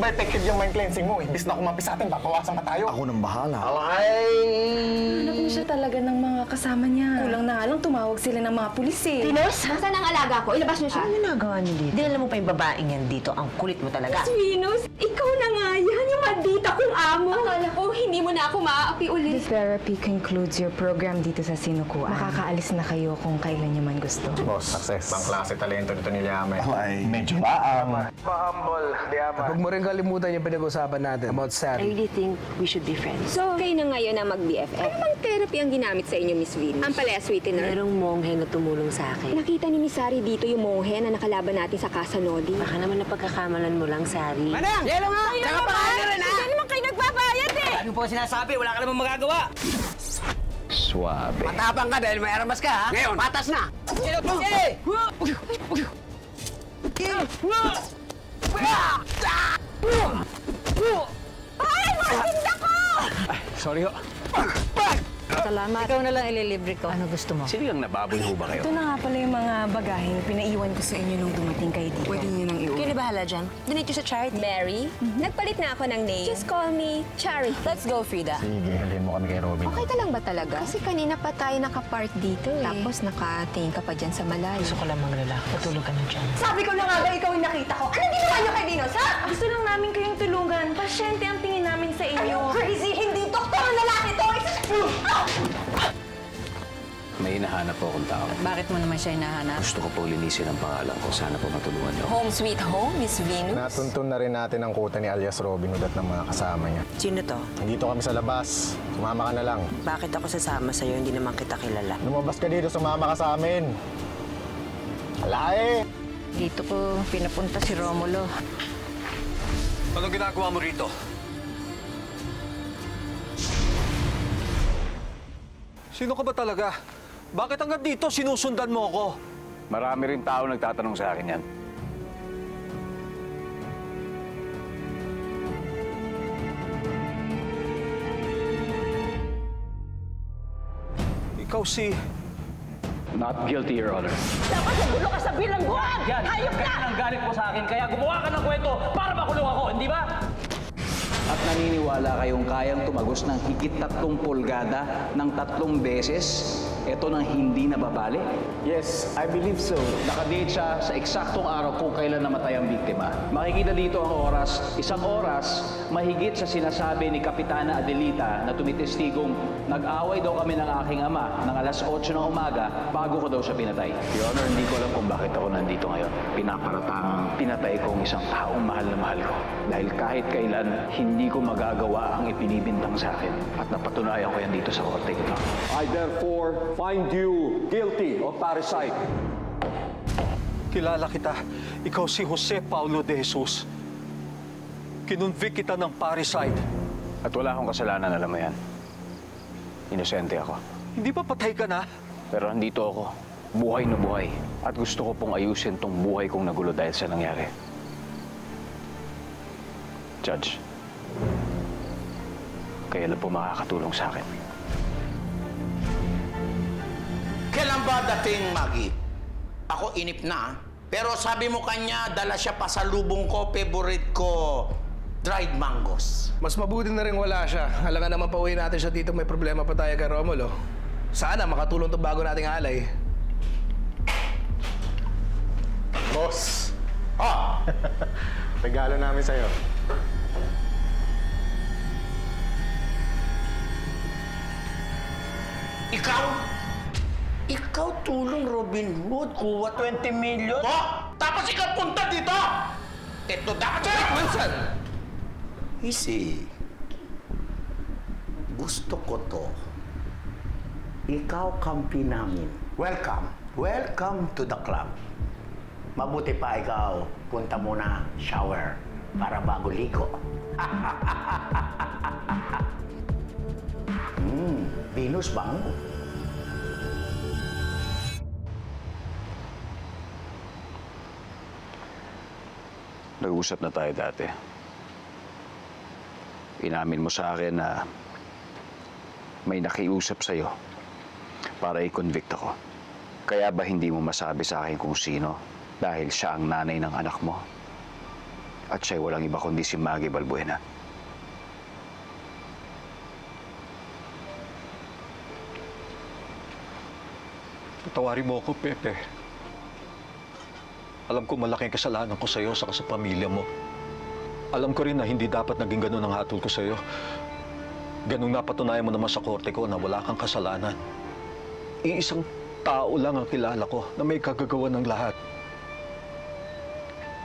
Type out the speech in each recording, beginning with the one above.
super effective yung mind cleansing mo. Imbis na kumapis sa atin, babawasan pa tayo. Ako nang bahala. Hanap mo siya talaga ng mga kasama niya. Kulang na nga lang tumawag sila ng mga pulis eh. Venus, nasaan ang alaga ko? Ilabas niyo siya. Ano ginagawa niyo dito? Dinala mo pa yung babaeng yan dito. Ang kulit mo talaga. Venus, ikaw na nga yan, yung maldita kong amo. Akala ko hindi mo na ako maaapi ulit. This therapy concludes your program dito sa Sinukuan. Makakaalis na kayo kung kailan niyo man gusto. Boss, success. Bang klase talento dito ni Liame. Ay, Medyo baang. Pa-humble, Liama. Huwag mo rin kalimutan yung pinag-usapan natin about I Sari. really think we should be friends. So, kayo na ngayon na mag-BFF. Ano bang therapy ang ginamit sa inyo, Miss Venus? Ang palaya sweetener. Merong monghe na tumulong sa akin. Nakita ni Miss Sari dito yung monghe na nakalaban natin sa Casa Noli. Baka naman napagkakamalan mo lang, Sari. Manang! Yelo nga! Tsaka pakain na rin, ha? Hindi naman kayo nagbabayad eh! Ano po sinasabi? Wala ka namang magagawa. suabe. Matapang ka dahil may armas ka, ha? Ngayon, patas na! Ay, masinda ko! Sorry ho. Salamat. Ikaw na lang ililibre ko. Ano gusto mo? Sino yung nababoy ho ba kayo? Ito na nga pala yung mga bagaheng pinaiwan ko sa inyo nung dumating kayo dito. Pwede niyo nang iuwi. Kayo na bahala dyan. Donate sa charity. Mary, nagpalit na ako ng name. Just call me Charity. Let's go, Frida. Sige, halin mo kami kay Robin. Okay ka lang ba talaga? Kasi kanina pa tayo nakapark dito eh. Tapos nakatingin ka pa dyan sa malayo. Gusto ko lang maglala. Patulog ka na dyan. Sabi ko na nga ba ikaw yung nakita ko? Anong ginawa niyo kay Venus, ha? Gusto lang namin kayong tulungan. Pasyente ang tingin namin sa Are you inyo. crazy? Hindi doktor ang lalaki to! May hinahanap po akong tao. Bakit mo naman siya hinahanap? Gusto ko po linisin ang pangalan ko. Sana po matulungan niyo. Home sweet home, Miss Venus. Natuntun na rin natin ang kuta ni alias Robin Hood at ng mga kasama niya. Sino to? Dito kami sa labas. Sumama ka na lang. Bakit ako sasama sa'yo? Hindi naman kita kilala. Lumabas ka dito, sumama ka sa amin. Ala eh! Dito ko pinapunta si Romulo. Anong ginagawa mo rito? Sino ka ba talaga? Bakit hanggang dito sinusundan mo ako? Marami rin tao nagtatanong sa akin yan. Ikaw si... Not guilty, Your Honor. Dapat nagulo ka sa bilangguan! Hayop ka! Ang galit mo sa akin, kaya gumawa ka ng kwento para makulong ako, hindi ba? At naniniwala kayong kayang tumagos ng higit 3 pulgada ng 3 beses? Ito nang hindi nababali? Yes, I believe so. Nakadate siya sa eksaktong araw kung kailan namatay ang biktima. Makikita dito ang oras, 1 oras, mahigit sa sinasabi ni Kapitana Adelita na tumitestigong nag-away daw kami ng aking ama ng alas 8 ng umaga bago ko daw siya pinatay. Your Honor, hindi ko alam kung bakit ako nandito ngayon. Pinaparatangang pinatay ko ang isang taong mahal na mahal ko. Dahil kahit kailan, hindi ko magagawa ang ipinibintang sa akin. At napatunayan ko yan dito sa korte ito. I therefore find you guilty of parricide. Kilala kita. Ikaw si Jose Paulo de Jesus. Kinonvict kita ng parricide. At wala akong kasalanan, alam mo yan. Inosente ako. Hindi ba patay ka na? Pero andito ako, buhay na buhay. At gusto ko pong ayusin tong buhay kong nagulo dahil sa nangyari. Judge, kaya lang po makakatulong sa akin. Kailan ba dating, Maggie? Ako inip na, pero sabi mo kanya, dala siya pa sa lubong ko, favorite ko, dried mangoes. Mas mabuti na rin wala siya. Alangan naman pauwi natin siya dito, may problema pa tayo kay Romulo. Sana makatulong to bago nating alay. Boss! Ah! Regalo namin sa'yo. Ikaw? Ikaw tulong Robin Hood, kuha 20 million. Oh! Tapos ikaw punta dito! Ito dapat sa'yo! Mansan! Easy. Gusto ko to. Ikaw kampi namin. Welcome. Welcome to the club. Mabuti pa ikaw, punta muna shower para bago ligo. Venus bango. Nag-usap na tayo dati. Inamin mo sa akin na may nakiusap sa'yo para i-convict ako. Kaya ba hindi mo masabi sa akin kung sino dahil siya ang nanay ng anak mo? At siya'y walang iba kundi si Maggie Balbuena. Patawarin mo ako, Pepe. Alam ko malaking kasalanan ko sa'yo saka sa pamilya mo. Alam ko rin na hindi dapat naging ganun ang hatol ko sa'yo. Ganung napatunayan mo naman sa korte ko na wala kang kasalanan. Iisang tao lang ang kilala ko na may kagagawa ng lahat.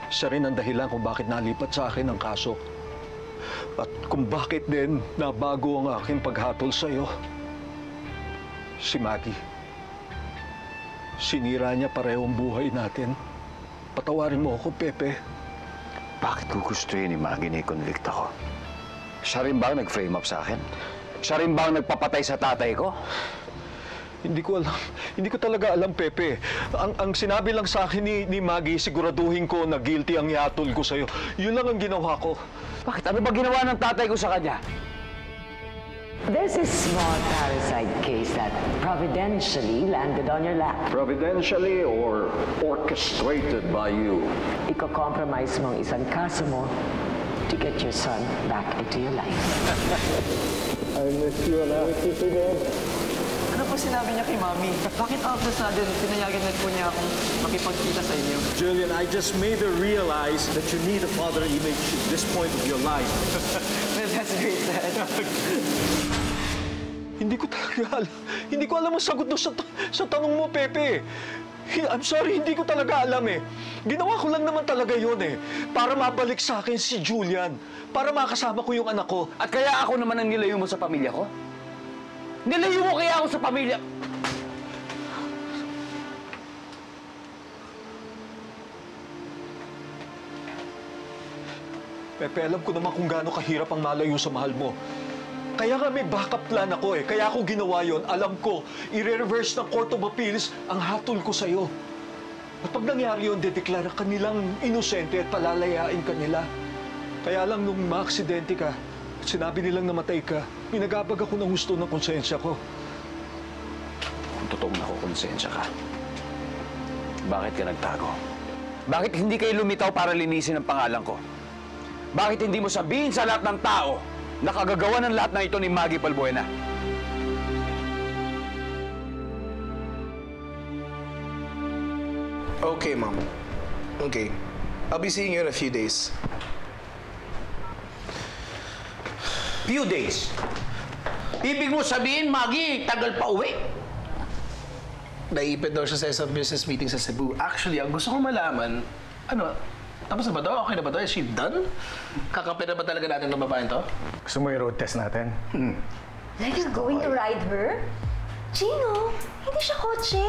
Siya rin ang dahilan kung bakit nalipat sa akin ang kaso. At kung bakit din nabago ang aking paghatol sa'yo. Si Maggie. Sinira niya pareho ang buhay natin. Patawarin mo ako, Pepe. Bakit gugustuhin ni Maggie na i-convict ako? Siya rin ba ang nag-frame up sa akin? Siya rin ba ang nagpapatay sa tatay ko? Hindi ko alam. Hindi ko talaga alam, Pepe. Ang sinabi lang sa akin ni Maggie, siguraduhin ko na guilty ang ihatol ko sa'yo. Yun lang ang ginawa ko. Bakit? Ano ba ginawa ng tatay ko sa kanya? There's a small parasite case that providentially landed on your lap. Providentially or orchestrated by you? Iko-compromise mo ang isang kaso mo to get your son back into your life. I miss you and I miss you today. Ano po sinabi niya kay Mami? Bakit all of a sudden, pinayagan na po niya akong makipagkita sa inyo? Julian, I just made her realize that you need a father image at this point of your life. Well, that's great, Dad. Hindi ko talaga alam. Hindi ko alam ang sagot doon sa tanong mo, Pepe. I'm sorry, hindi ko talaga alam eh. Ginawa ko lang naman talaga yun eh. Para mabalik sa akin si Julian. Para makasama ko yung anak ko. At kaya ako naman ang nilayo mo sa pamilya ko? Nilayo mo kaya ako sa pamilya? Pepe, alam ko naman kung gaano kahirap ang malayo sa mahal mo. Kaya nga may backup plan ako eh. Kaya ako ginawa yon. Alam ko, i-reverse ng Court of Appeals ang hatol ko sa'yo. At pag nangyari yun, dedeklara kanilang inosente at palalayain kanila. Kaya lang nung maaksidente ka, at sinabi nilang namatay ka, pinagabag ako ng gusto ng konsensya ko. Kung totoong nakukonsensya ka, bakit ka nagtago? Bakit hindi kayo lumitaw para linisin ang pangalan ko? Bakit hindi mo sabihin sa lahat ng tao na kagagawa ng lahat na ito ni Maggie Balbuena? Okay, Mom. Okay. I'll be seeing you in a few days. Few days? Ibig mo sabihin, Maggie, tagal pa uwi? Naipit daw siya sa isang business meeting sa Cebu. Actually, ang gusto ko malaman, tapos na ba daw? Okay na ba daw? Is she done? Kakapit na ba talaga natin ng babaeng to? Gusto mo i-road test natin? Are you going to ride her? Gino, hindi siya kotse.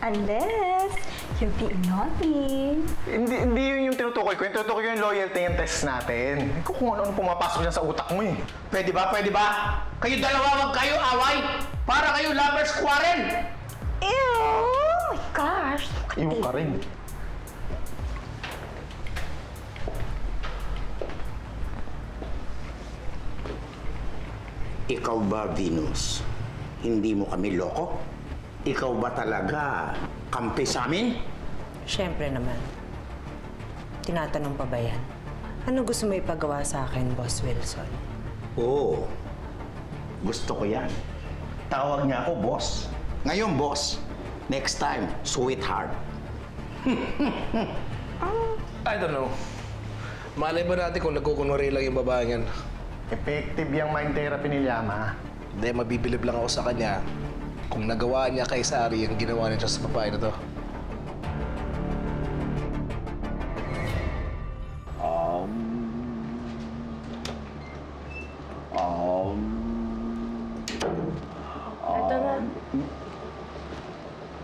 Unless you're being naughty. Hindi yun yung tinutukoy ko. Yung tinutukoy ko yung loyalty yung test natin. Kung ano-ano pumapasok dyan sa utak mo eh. Pwede ba? Pwede ba? Kayo dalawa, wag kayo away. Para kayo lovers quarrel. Ew! Oh my gosh. Iwan ka rin. Ikaw ba, Venus? Hindi mo kami loko? Ikaw ba talaga kampi sa amin? Siyempre naman. Tinatanong pa ba yan? Ano gusto mo ipagawa sa akin, Boss Wilson? Oo. Gusto ko yan. Tawag niya ako, boss. Ngayon, boss. Next time, sweetheart. I don't know. Malay ba natin kung nagkukunwari lang yung babaeng yan? Effective yung mind therapy ni Llama. Hindi, mabibilib lang ako sa kanya kung nagawa niya kay Sari ang ginawa niya sa babae na to. Ito na.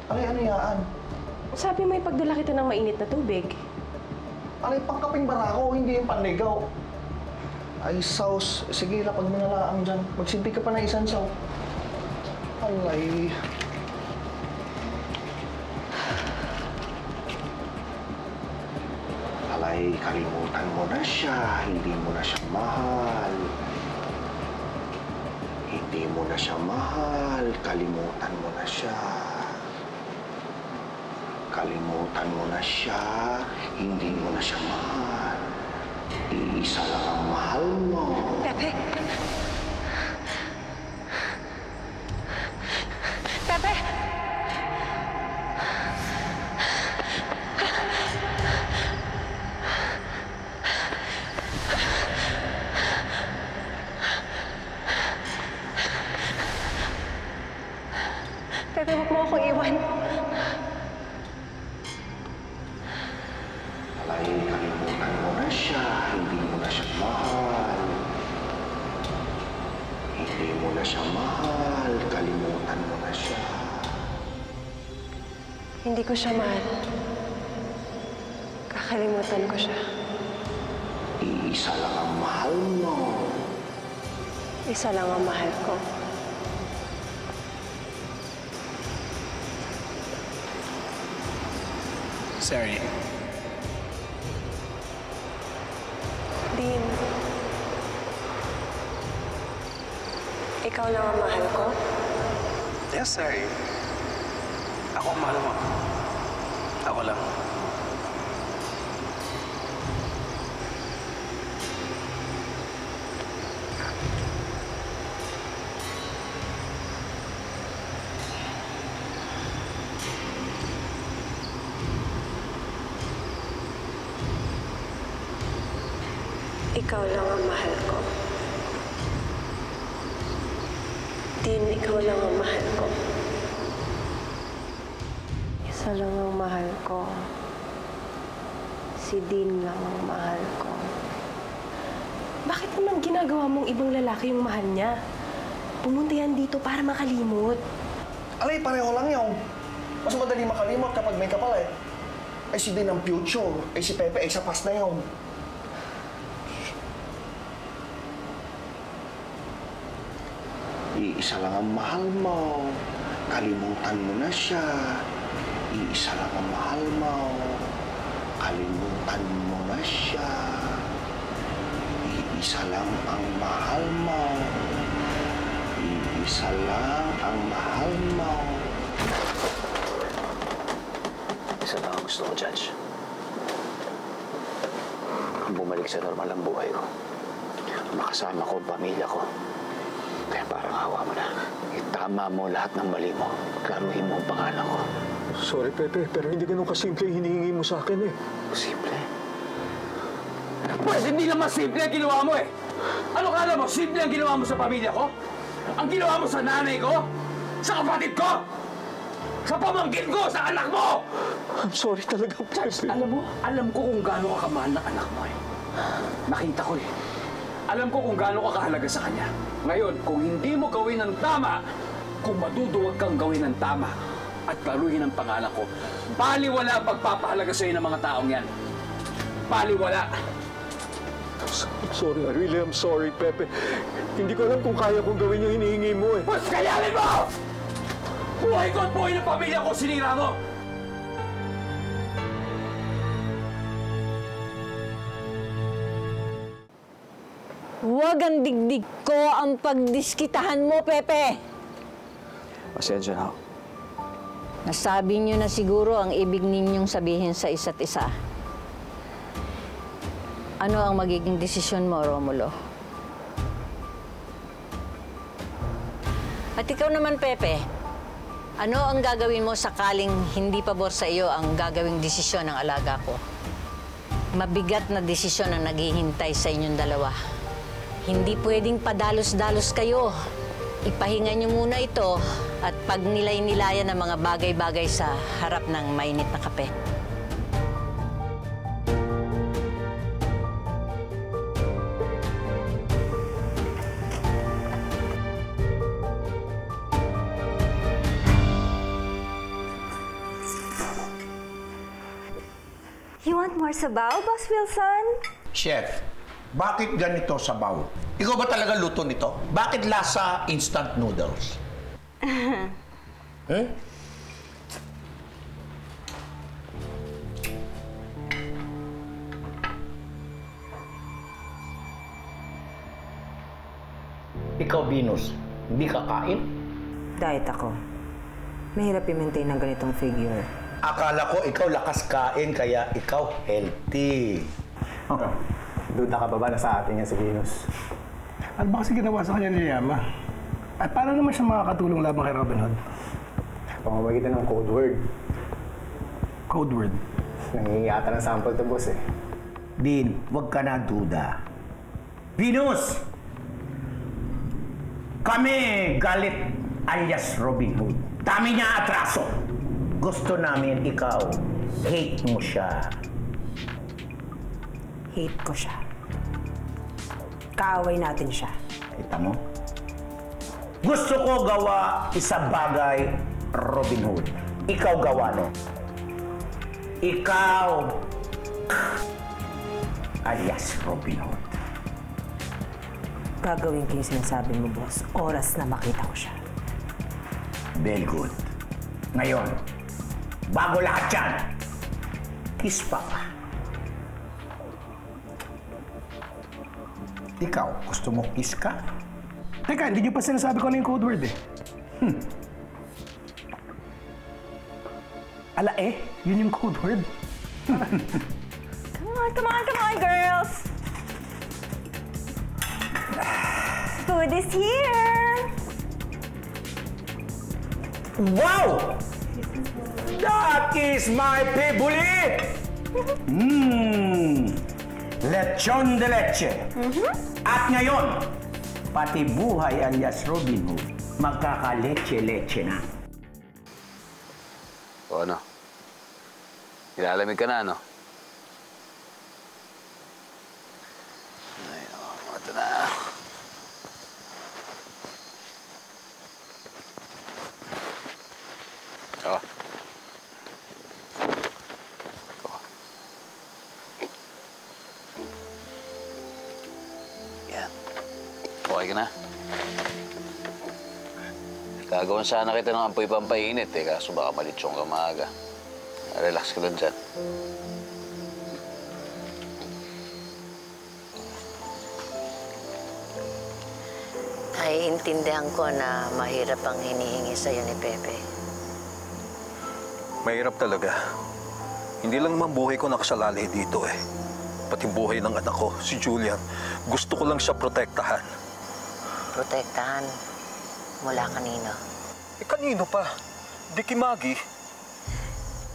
Ano yan? Sabi mo ipagdala kita ng mainit na tubig. Ano yung pangkaping barako, hindi yung panligaw. Ay, sauce. Sige, lapag mo na lang dyan. Magsimpi ka pa ng isang saw. Alay. Alay, kalimutan mo na siya. Hindi mo na siya mahal. Hindi mo na siya mahal. Kalimutan mo na siya. Kalimutan mo na siya. Hindi mo na siya mahal. Iisa lang ang mahal mo. Pepe! Pepe! Pepe, huwag mo akong iwan. Alay, kalimutan mo na siya. Hindi mo na siya mahal. Hindi mo na siya mahal. Kalimutan mo na siya. Hindi ko siya mahal. Kakalimutan ko siya. Iisa lang ang mahal mo. Isa lang ang mahal ko. Sorry. Dean, ikaw lang ang mahal ko? Yes, sorry. Ako ang mahal mo. Ako lang. Ikaw lang ang mahal ko. Dean, ikaw lang ang mahal ko. Isa lang ang mahal ko. Si Dean lang ang mahal ko. Bakit naman ginagawa mong ibang lalaki yung mahal niya? Pumunta yan dito para makalimot. Alay, pareho lang yun. Mas madali makalimot kapag may kapal eh. Ay si Dean ang future. Ay si Pepe ay sa past na yun. Iisa lang ang mahal mo. Kalimutan mo na siya. Iisa lang ang mahal mo. Kalimutan mo na siya. Iisa lang ang mahal mo. Iisa lang ang mahal mo. Isa lang ang gusto ko, Judge. Ang bumalik sa normal ang buhay ko. Makasama ko ang pamilya ko. Kaya parang hawa mo na. Itama mo lahat ng mali mo. Klaruhin mo ang pangalan ko. Sorry, Pepe, pero hindi ganun kasimple yung hinihingi mo sa akin eh. Simple? Pwede hindi naman simple ang ginawa mo eh. Ano kala mo? Simple ang ginawa mo sa pamilya ko? Ang ginawa mo sa nanay ko? Sa kapatid ko? Sa pamangkin ko? Sa anak mo? I'm sorry talaga, Pepe. Alam ko kung gaano ka kamahal ng anak mo eh. Nakita ko eh. Alam ko kung gaano ka kahalaga sa kanya. Ngayon, kung hindi mo gawin ng tama, kung maduduwag kang gawin ng tama at klaruhin ang pangalan ko, baliwala ang pagpapahalaga sa'yo ng mga taong yan. Baliwala. Sorry, I really am sorry, Pepe. Hindi ko alam kung kaya kong gawin yung hinihingi mo eh. Mas kayanin mo! Buhay ko at buhay ng pamilya ko, sinira mo! Huwag ang digdig ko ang pagdiskitahan mo, Pepe. Pasensya na. Nasabi niyo na siguro ang ibig ninyong sabihin sa isa't isa. Ano ang magiging desisyon mo, Romulo? At ikaw naman, Pepe, ano ang gagawin mo sakaling hindi pabor sa iyo ang gagawing desisyon ng alaga ko? Mabigat na desisyon ang naghihintay sa inyong dalawa. Hindi pwedeng padalos-dalos kayo. Ipahinga niyo muna ito at pagnilay-nilayan ng mga bagay-bagay sa harap ng mainit na kape. You want more sabaw, Boss Wilson? Chef, bakit ganito sabaw? Ikaw ba talaga luto nito? Bakit lasa instant noodles? Eh? Ikaw, Venus, hindi ka kain? Diet ako. Mahirap i-maintain ng ganitong figure. Akala ko ikaw lakas kain, kaya ikaw healthy. Duda ka pa ba na sa atin yan si Venus? Ano ba kasi ginawa sa kanya ni Yama? At paano naman siya makakatulong laban kay Robin Hood? Pamamagitan ng code word. Code word? Nangingi ata ng sample to, boss eh. Din, huwag ka na duda. Venus! Kami galit alias Robin Hood. Dami niya atraso. Gusto namin ikaw, hate mo siya. Hate ko siya. Kaaway natin siya. Kita mo? Gusto ko gawa isang bagay, Robin Hood. Ikaw gawa, no? Ikaw alias Robin Hood. Gagawin ko yung sinasabi mo, boss. Oras na makita ko siya. Very good. Ngayon, bago lahat yan, kiss pa ka. Ikaw, gusto mo kiss ka? Teka, hindi niyo pa sinasabi ko na yung code word eh. Ala eh, yun yung code word. Come on, girls! Food is here! Wow! That is my favorite! Lechon de leche. At ngayon, pati buhay alias Robin Hood, magkaka-leche-leche na. O ano? Ilalamig ka na, no? Ay, ito na. Oh. Yan. Okay ka na? Gagawin sana kita ng ampoy pampainit eh, kaso baka malitsong ka maaga. Relax ka lang dyan. Naiintindihan ko na mahirap ang hinihingi sa'yo ni Pepe. Mahirap talaga. Hindi lang naman buhay ko nakasalalay dito eh. Pati buhay ng anak ko, si Julian. Gusto ko lang siya protektahan. Protektahan? Mula kanino? Eh, kanino pa? Di kay Maggie.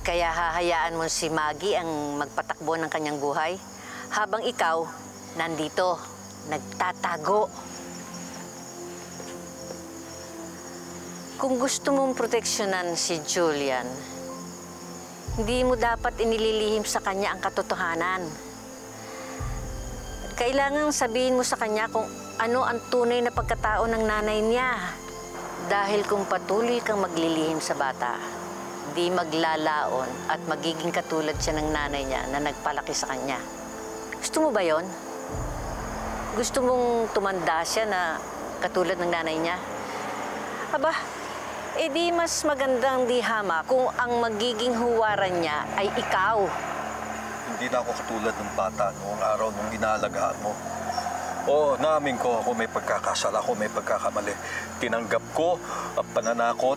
Kaya hahayaan mo si Maggie ang magpatakbo ng kanyang buhay? Habang ikaw, nandito, nagtatago. Kung gusto mong proteksyonan si Julian, hindi mo dapat inililihim sa kanya ang katotohanan. Kailangang sabihin mo sa kanya kung ano ang tunay na pagkatao ng nanay niya. Dahil kung patuloy kang maglilihim sa bata, di maglalaon at magiging katulad siya ng nanay niya na nagpalaki sa kanya. Gusto mo ba yon? Gusto mong tumanda siya na katulad ng nanay niya? Aba, edi mas magandang di hama kung ang magiging huwaran niya ay ikaw. Hindi na ako katulad ng bata noong araw nung inaalagaan mo. Oo, namin ko ako may pagkakasala, ako may pagkakamali. Tinanggap ko ang pananakot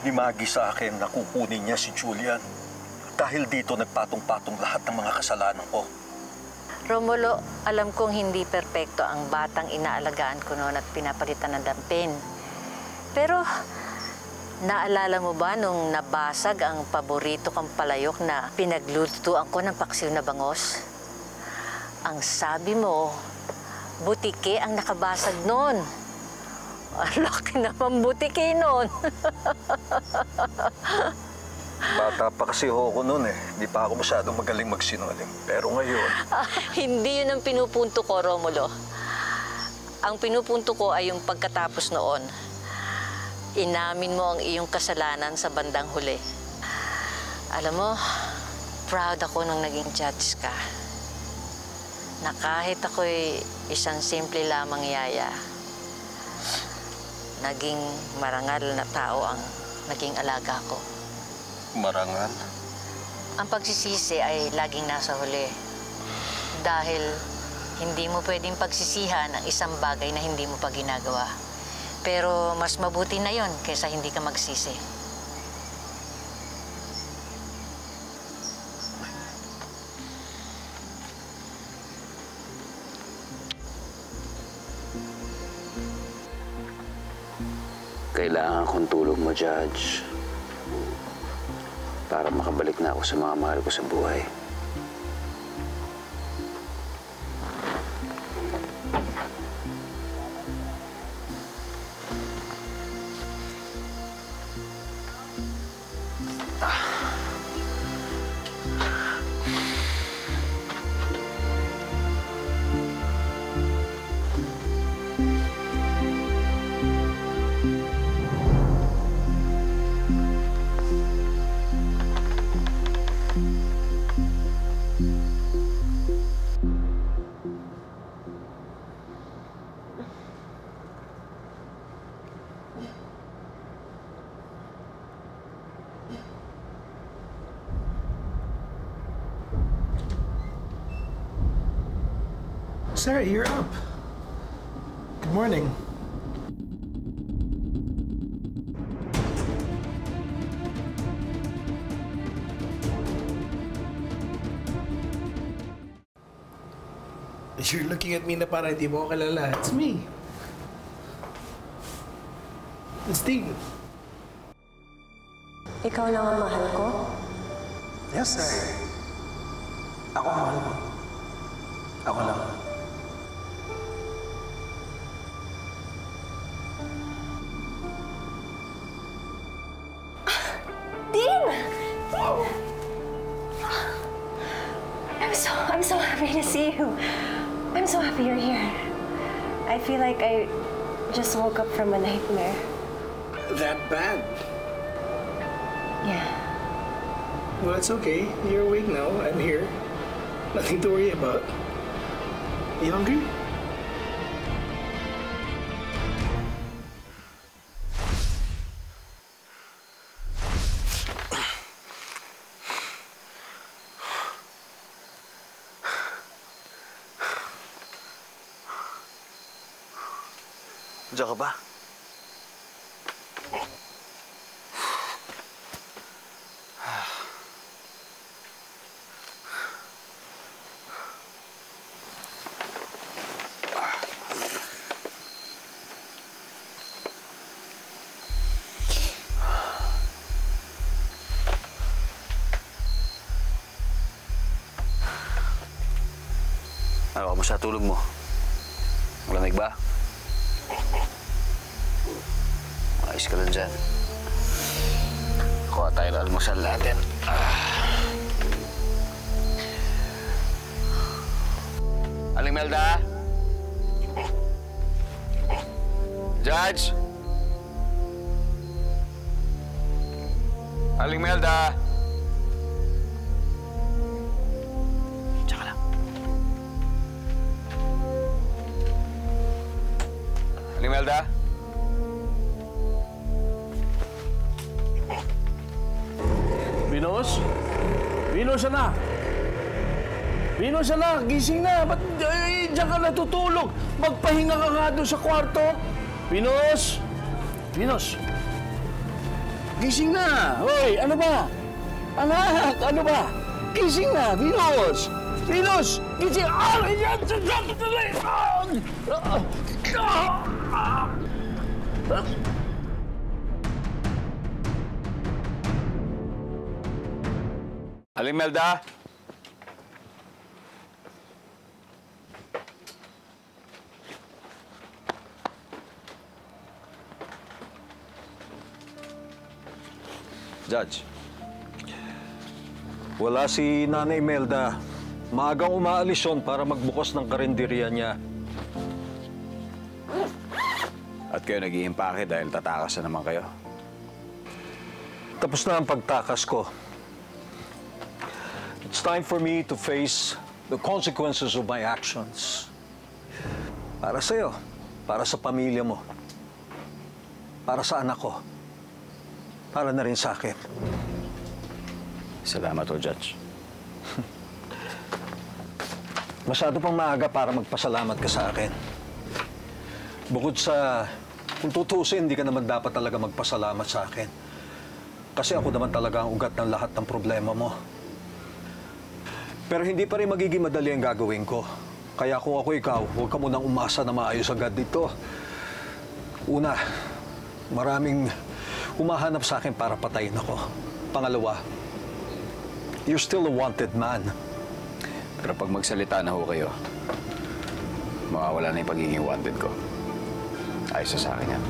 ni Maggie sa akin na kukunin niya si Julian. Dahil dito nagpatong-patong lahat ng mga kasalanan ko. Romulo, alam kong hindi perpekto ang batang inaalagaan ko noon at pinapalitan ng dampin. Pero, naalala mo ba nung nabasag ang paborito kong palayok na pinaglutuan ko ng paksiw na bangos? Ang sabi mo, butike ang nakabasag noon. Ang laki naman butike noon. Bata pa kasi ako noon eh. Di pa ako masyadong magaling magsinungaling. Pero ngayon... Hindi yun ang pinupunto ko, Romulo. Ang pinupunto ko ay yung pagkatapos noon. Inamin mo ang iyong kasalanan sa bandang huli. Alam mo, proud ako nung naging judge ka. Na kahit ako'y isang simple lamang yaya, naging marangal na tao ang naging alaga ko. Marangal? Ang pagsisisi ay laging nasa huli. Dahil hindi mo pwedeng pagsisihan ang isang bagay na hindi mo pa ginagawa. Pero mas mabuti na yon kaysa hindi ka magsisi. Kailangan kong tulong mo, Judge. Para makabalik na ako sa mga mahal ko sa buhay. Sarah, you're up. Good morning. You're looking at me na para hindi mo ako kilala. It's me. It's Dean. Ikaw lang ang mahal ko? Yes, sir. Ako ang mahal mo. Ako lang. Dean! I'm so happy to see you. I'm so happy you're here. I feel like I just woke up from a nightmare. That bad? Yeah. Well, it's okay. You're awake now. I'm here. Nothing to worry about. You hungry? Diyan ka ba? Ano, kamusta tulog mo? Malamig ba? Ayos ka lang dyan. Kuha tayo ng almusal natin. Aling Melda? Judge? Aling Melda? Tsaka lang. Aling Melda? Venus? Venus, anak! Venus, anak! Gising na! Ba't diyan ka natutulog? Magpahinga ka nga doon sa kwarto! Venus! Venus! Gising na! Hoy, ano ba? Anak, ano ba? Gising na! Venus! Venus! Gising! Aling Melda? Judge, wala si Nanay Melda. Maagang umaalis yun para magbukas ng karinderya niya. At kayo nag-iimpake dahil tatakas na naman kayo. Tapos na ang pagtakas ko. It's time for me to face the consequences of my actions. Para sa'yo, para sa pamilya mo, para sa anak ko, para na rin sa akin. Salamat o, Judge. Masyado pang maaga para magpasalamat ka sa akin. Bukod sa, kung tutuusin, hindi ka naman dapat talaga magpasalamat sa akin. Kasi ako naman talaga ang ugat ng lahat ng problema mo. Pero hindi pa rin magiging madali ang gagawin ko. Kaya kung ako ikaw, huwag ka munang umasa na maayos agad dito. Una, Maraming humahanap sa akin para patayin ako. Pangalawa, you're still a wanted man. Pero pag magsalita na ho kayo, mawawala na yung pagiging wanted ko. Ayos na sa akin yan.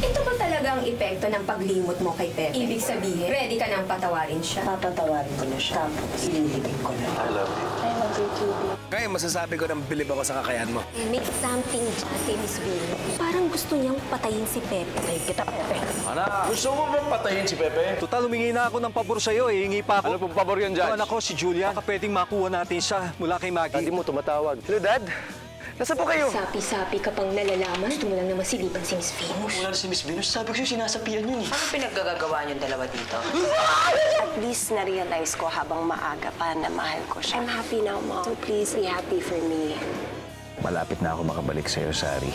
Ito ba talaga ang epekto ng paglimot mo kay Pepe? Ibig sabihin, ready ka nang patawarin siya? Papatawarin ko na siya. Tapos ililibing ko na. I love you. I love you too. Ngayon, masasabi ko na bilib ako sa kakayahan mo. May something dyan kay Miss Vino. Parang gusto niyang patayin si Pepe. Ay, kita Pepe. Anak, gusto mo bang patayin si Pepe? Total, humingi na ako ng pabor sa'yo. Hingi pa ako. Ano pong pabor yun, Judge? Anak ko, si Julia. Baka pwedeng makuha natin siya mula kay Maggie. Hindi mo tumatawag. Hello, Dad? Nasaan po kayo? Sapi-sapi ka pang nalalaman. Gusto mo lang na masilipan si Miss Venus. Wala na si Miss Venus. Sabi ko sa'yo, sinasapian yun eh. Ano pinaggagawa niyong dalawa dito? At least na-realize ko habang maaga pa na mahal ko siya. I'm happy now, Mom. So please be happy for me. Malapit na ako makabalik sa'yo, Sari.